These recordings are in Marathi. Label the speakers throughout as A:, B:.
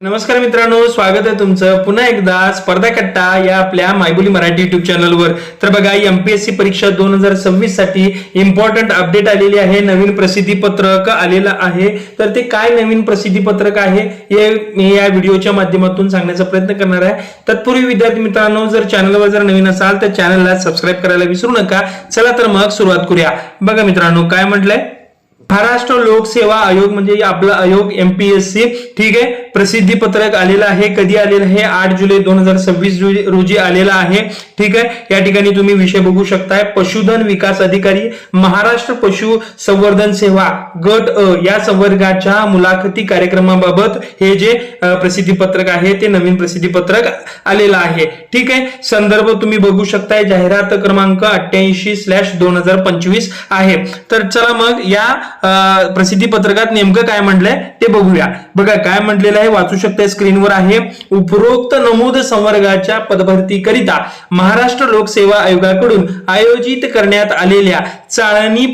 A: नमस्कार मित्रांनो, स्वागत आहे तुमचं पुन्हा एकदा स्पर्धा कट्टा या आपल्या मायबोली मराठी युट्यूब चॅनलवर। तर बघा, एमपीएससी परीक्षा 2026 साठी इम्पॉर्टंट अपडेट आलेली आहे, नवीन प्रसिद्धी पत्रक आलेलं आहे। तर ते काय नवीन प्रसिद्धी पत्रक आहे हे मी या व्हिडिओच्या माध्यमातून सांगण्याचा प्रयत्न करणार आहे। तत्पूर्वी विद्यार्थी मित्रांनो, जर चॅनलवर जर नवीन असाल तर चॅनलला सबस्क्राइब करायला विसरू नका। चला तर मग सुरुवात करूया। बघा मित्रांनो, काय म्हटलंय, महाराष्ट्र लोकसेवा आयोग म्हणजे आपला आयोग एमपीएससी, ठीक आहे, प्रसिद्धी पत्रक आलेलं आहे। कधी आलेलं आहे? 8 जुलै 2026 रोजी आलेलं आहे, ठीक आहे। या ठिकाणी तुम्ही विषय बघू शकताय, पशुधन विकास अधिकारी महाराष्ट्र पशु संवर्धन सेवा गट अ या संवर्गाच्या मुलाखती कार्यक्रमाबाबत हे जे प्रसिद्धी पत्रक आहे ते नवीन प्रसिद्धी पत्रक आलेलं आहे, ठीक आहे। संदर्भ तुम्ही बघू शकताय, जाहिरात क्रमांक 88/2025 आहे। तर चला मग या प्रसिद्धी पत्रकात नेमकं काय म्हटलंय ते बघूया। बघा काय म्हटलेलं आहे, वाचू शकताय, स्क्रीनवर आहे। उपरोक्त नमूद संवर्गाच्या पदभरती करिता महाराष्ट्र लोकसेवा आयोगाकडून आयोजित करण्यात आलेल्या चाळणी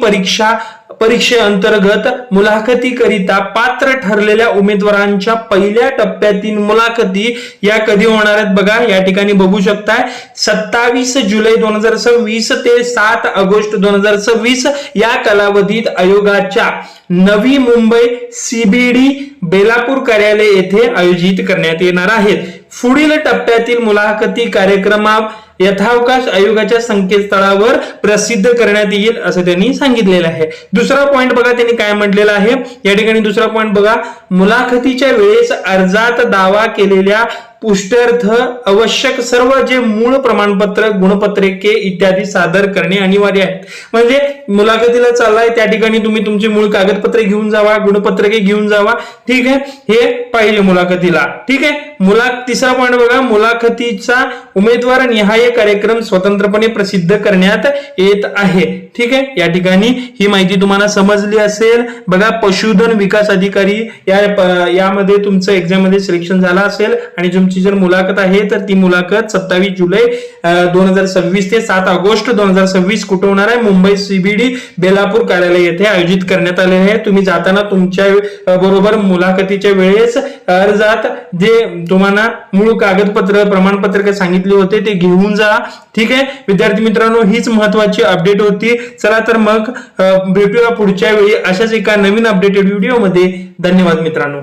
A: परीक्षेअंतर्गत मुलाखतीकरिता पात्र ठरलेल्या उमेदवारांच्या पहिल्या टप्प्यातील मुलाखती या कधी होणार आहेत? बघा या ठिकाणी बघू शकताय, 27 जुलै 2026 ते 7 ऑगस्ट 2026 या कालावधीत आयोगाच्या नवी मुंबई सीबीडी बेलापूर कार्यालय येथे आयोजित करण्यात येणार आहेत। पुढील टप्प्यातील मुलाखती कार्यक्रमा यथावकाश आयोगाच्या संकेतस्थळावर प्रसिद्ध करण्यात येईल असं त्यांनी सांगितलेलं आहे। दुसरा पॉइंट बघा त्यांनी काय म्हटलेलं आहे, या ठिकाणी दुसरा पॉइंट बघा, मुलाखतीच्या वेळेस अर्जात दावा केलेल्या पुष्ट्यर्थ आवश्यक सर्व जे मूळ प्रमाणपत्र, गुणपत्रिके इत्यादी सादर करणे अनिवार्य आहे। म्हणजे मुलाखतीला चाललाय त्या ठिकाणी तुम्ही तुमची मूळ कागदपत्रे घेऊन जावा, गुणपत्रिके घेऊन जावा, ठीक आहे, हे पाहिजे मुलाखतीला, ठीक आहे। तिसरा पॉइंट बघा, मुलाखतीचा उमेदवार निहाय कार्यक्रम स्वतंत्रपणे प्रसिद्ध करण्यात येत आहे, ठीक आहे। या ठिकाणी ही माहिती तुम्हाला समजली असेल। बघा, पशुधन विकास अधिकारी यामध्ये तुमचं एक्झाम मध्ये सिलेक्शन झालं असेल आणि तुमची जर मुलाखत आहे तर ती मुलाखत 27 जुलै 2026 ते 7 ऑगस्ट 2026 कुठे होणार आहे? मुंबई सीबीडी बेलापूर कार्यालय येथे आयोजित करण्यात आले आहे। तुम्ही जाताना तुमच्या बरोबर मुलाखतीच्या वेळेस अर्जात जे तुम्हाला मूळ कागदपत्र, प्रमाणपत्र सांगितले होते ते घेऊन जा, ठीक आहे। विद्यार्थी मित्रांनो, हीच महत्वाची अपडेट होती। चला तर मग भेटूया पुढच्या वेळी अशाच एका नवीन अपडेटेड व्हिडिओ मध्ये। धन्यवाद मित्रांनो।